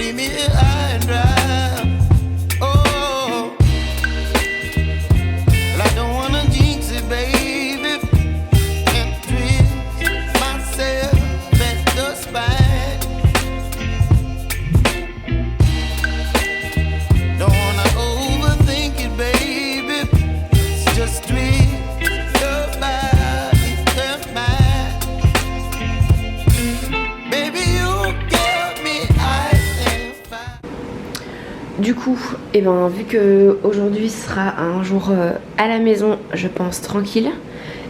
leave me high and dry. Oh, well, I don't wanna jinx it, baby, and twist myself at the spine. Don't wanna overthink it, baby. It's just twist your body and mine. Baby, you give me ice and fire. Du coup, eh ben, vu que aujourd'hui sera un jour à la maison, je pense tranquille,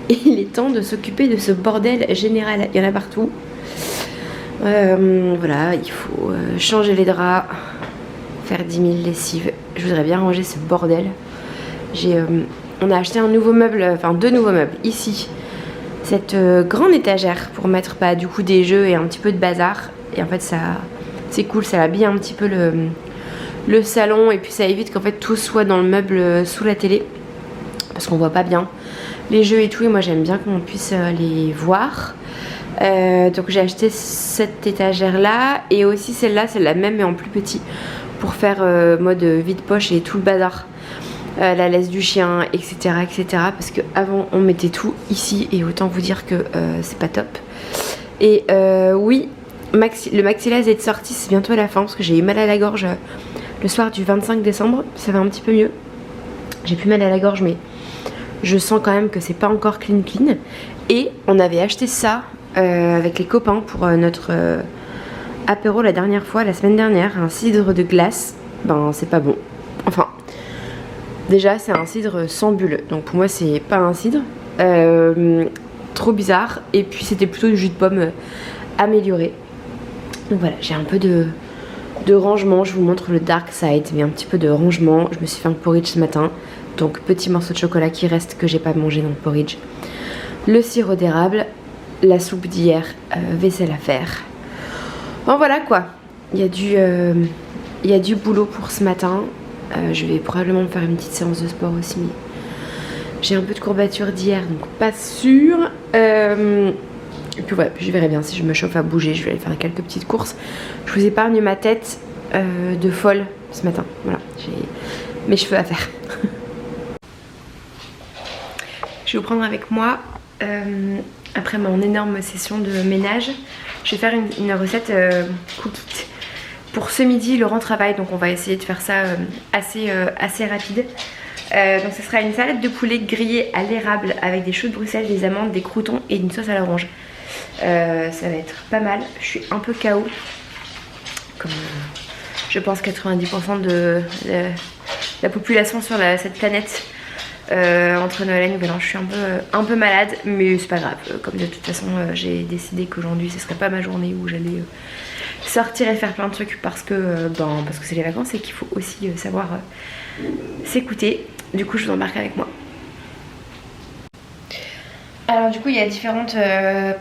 et il est temps de s'occuper de ce bordel général. Il y en a partout. Voilà, il faut changer les draps, faire 10 000 lessives. Je voudrais bien ranger ce bordel. On a acheté un nouveau meuble, enfin 2 nouveaux meubles ici. Cette grande étagère pour mettre du coup des jeux et un petit peu de bazar. Et en fait ça, c'est cool, ça habille un petit peu le salon, et puis ça évite qu'en fait tout soit dans le meuble sous la télé, parce qu'on voit pas bien les jeux et tout, et moi j'aime bien qu'on puisse les voir. Donc j'ai acheté cette étagère là, et aussi celle-là, c'est la même mais en plus petit, pour faire mode vide-poche et tout le bazar, la laisse du chien, etc., etc. Parce que avant on mettait tout ici, et autant vous dire que c'est pas top. Et oui, le Maxilaz est sorti, c'est bientôt à la fin, parce que j'ai eu mal à la gorge le soir du 25 décembre, ça va un petit peu mieux. J'ai plus mal à la gorge, mais je sens quand même que c'est pas encore clean. Et on avait acheté ça avec les copains pour notre apéro la dernière fois, la semaine dernière, un cidre de glace. Ben c'est pas bon. Enfin, déjà c'est un cidre sans bulle, donc pour moi c'est pas un cidre. Trop bizarre. Et puis c'était plutôt du jus de pomme amélioré. Donc voilà, j'ai un peu de rangement. Je vous montre le dark side, mais un petit peu de rangement. Je me suis fait un porridge ce matin, donc petit morceau de chocolat qui reste, que j'ai pas mangé dans le porridge, le sirop d'érable, la soupe d'hier, vaisselle à faire. Bon voilà quoi, il y a du boulot pour ce matin. Je vais probablement me faire une petite séance de sport aussi, mais j'ai un peu de courbature d'hier, donc pas sûr. Et puis voilà, je verrai bien si je me chauffe à bouger. Je vais aller faire quelques petites courses. Je vous épargne ma tête de folle ce matin. Voilà, j'ai mes cheveux à faire. Je vais vous prendre avec moi, après mon énorme session de ménage, je vais faire une recette cookie. Pour ce midi, Laurent travaille, donc on va essayer de faire ça assez rapide. Donc ce sera une salade de poulet grillée à l'érable avec des choux de Bruxelles, des amandes, des croûtons et une sauce à l'orange. Ça va être pas mal. Je suis un peu KO, comme je pense 90% de la population sur cette planète. Entre Noël et Nouvel An, je suis un peu malade, mais c'est pas grave. Comme de toute façon j'ai décidé qu'aujourd'hui ce serait pas ma journée où j'allais sortir et faire plein de trucs, parce que c'est les vacances et qu'il faut aussi savoir s'écouter. Du coup je vous embarque avec moi. Alors du coup il y a différentes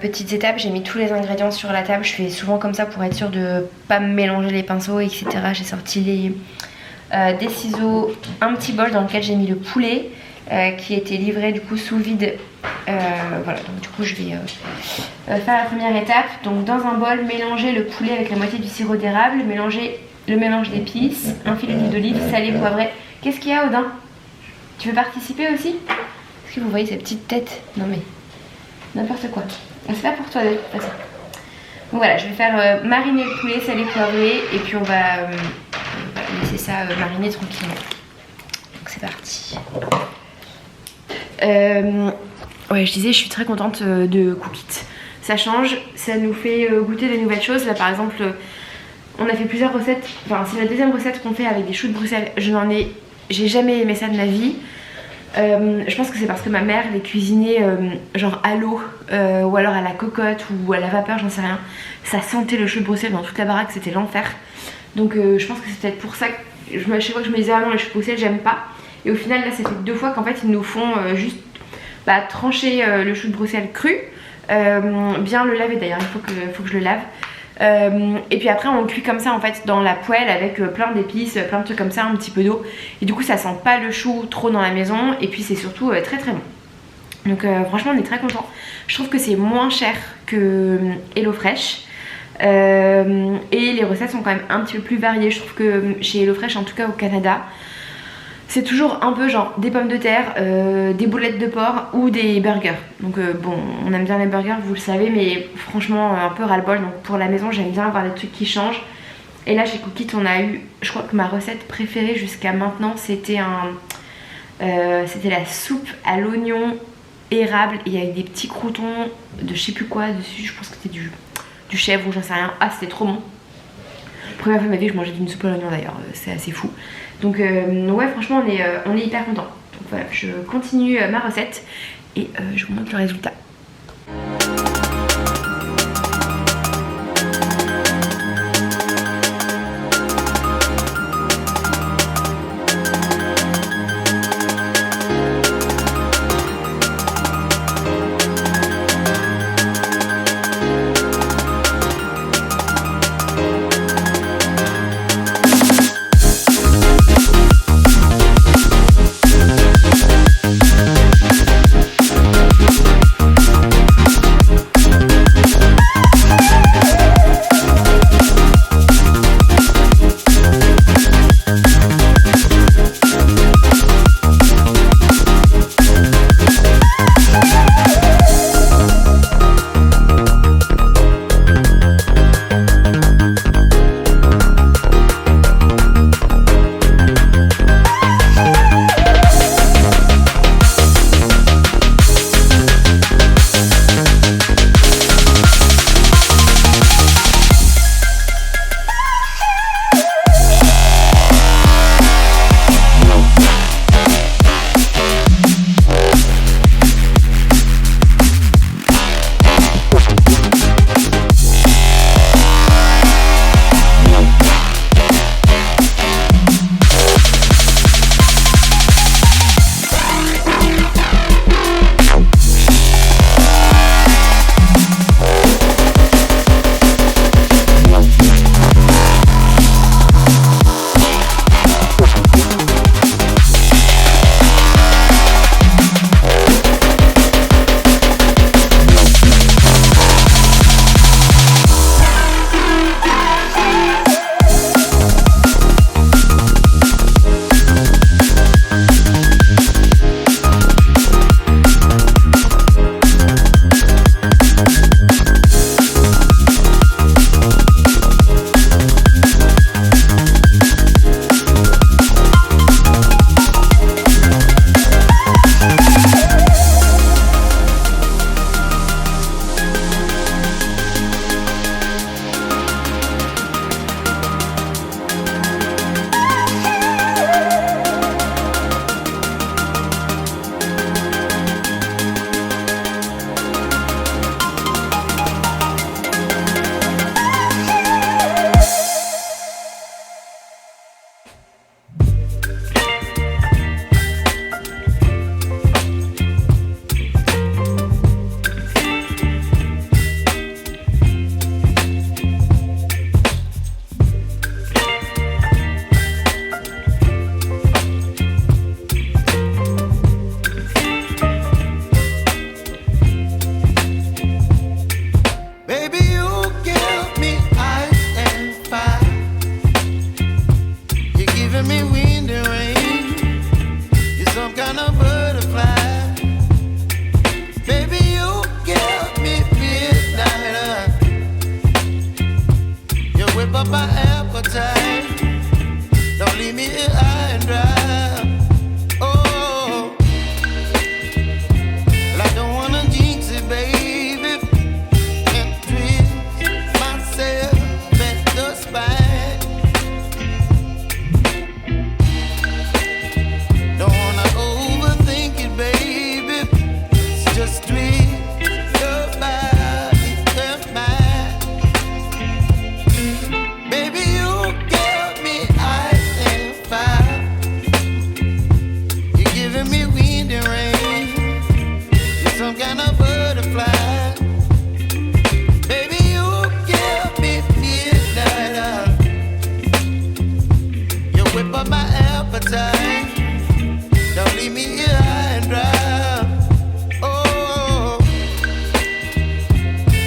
petites étapes. J'ai mis tous les ingrédients sur la table. Je fais souvent comme ça pour être sûre de pas me mélanger les pinceaux, etc. J'ai sorti des ciseaux, un petit bol dans lequel j'ai mis le poulet qui était livré du coup sous vide. Voilà, donc du coup je vais faire la première étape. Donc dans un bol, mélanger le poulet avec la moitié du sirop d'érable, mélanger le mélange d'épices, un filet d'huile d'olive, salé, poivré. Qu'est-ce qu'il y a, Odin? Tu veux participer aussi? Est-ce que vous voyez ces petites têtes? Non mais n'importe quoi. C'est pas pour toi de toute façon. Donc voilà, je vais faire mariner le poulet, salé, poivré, et puis on va laisser ça mariner tranquillement. Donc c'est parti. Ouais, je disais, je suis très contente de Cookit. Ça change, ça nous fait goûter des nouvelles choses. Là par exemple, on a fait plusieurs recettes. Enfin, c'est la deuxième recette qu'on fait avec des choux de Bruxelles. J'ai jamais aimé ça de ma vie. Je pense que c'est parce que ma mère les cuisinait genre à l'eau ou alors à la cocotte ou à la vapeur, j'en sais rien. Ça sentait le chou de Bruxelles dans toute la baraque, c'était l'enfer. Donc je pense que c'est peut-être pour ça que chaque fois que je me disais ah non, les choux de Bruxelles j'aime pas. Et au final là ça fait 2 fois qu'en fait ils nous font juste trancher le chou de Bruxelles cru, bien le laver d'ailleurs, il faut que je le lave. Et puis après on le cuit comme ça en fait dans la poêle avec plein d'épices, plein de trucs comme ça, un petit peu d'eau, et du coup ça sent pas le chou trop dans la maison, et puis c'est surtout très très bon. Donc franchement on est très contents. Je trouve que c'est moins cher que HelloFresh. Et les recettes sont quand même un petit peu plus variées. Je trouve que chez HelloFresh, en tout cas au Canada, c'est toujours un peu genre des pommes de terre, des boulettes de porc ou des burgers. Donc bon, on aime bien les burgers, vous le savez, mais franchement un peu ras-le-bol. Donc pour la maison, j'aime bien avoir des trucs qui changent. Et là chez Cookit, on a eu, je crois que ma recette préférée jusqu'à maintenant, c'était la soupe à l'oignon érable. Et il y a eu des petits croûtons de je sais plus quoi dessus. Je pense que c'était du chèvre ou j'en sais rien. Ah, c'était trop bon. Première fois de ma vie que je mangeais d'une soupe à l'oignon d'ailleurs, c'est assez fou. Donc ouais, franchement on est hyper content. Donc voilà, je continue ma recette et je vous montre le résultat.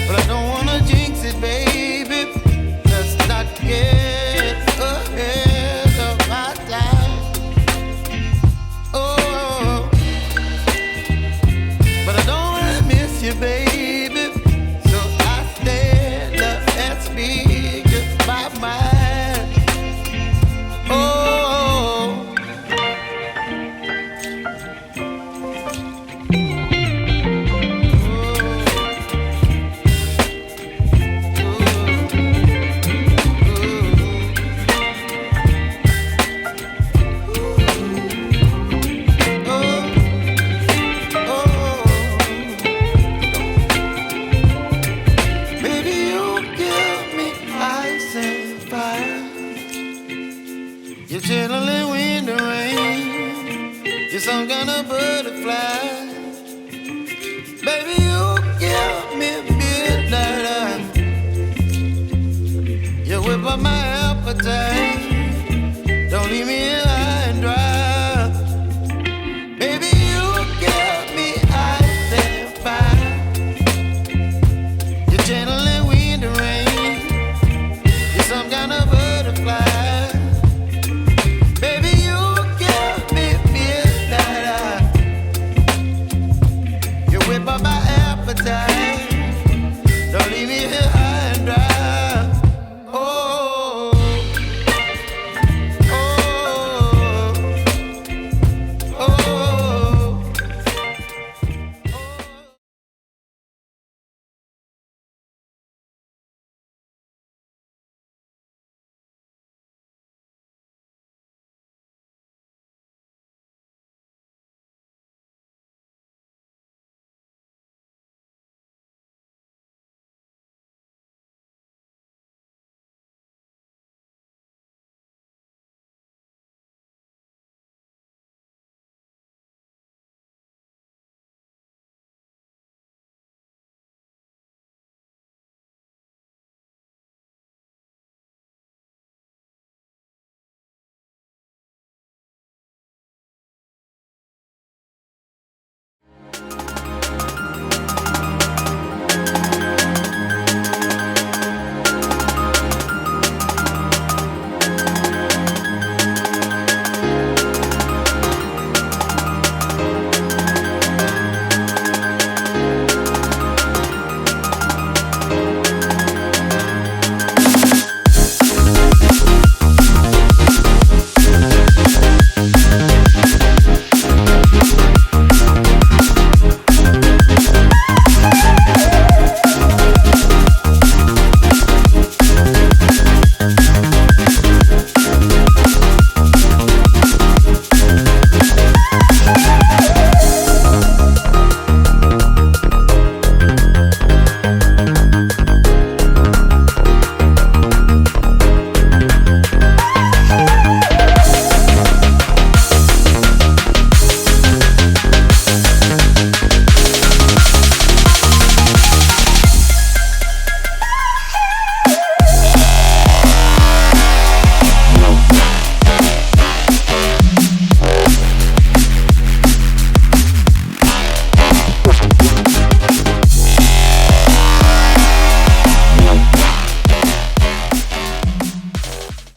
But I don't wanna jinx it, baby. You're chilling in the rain. You're some kind of butterfly.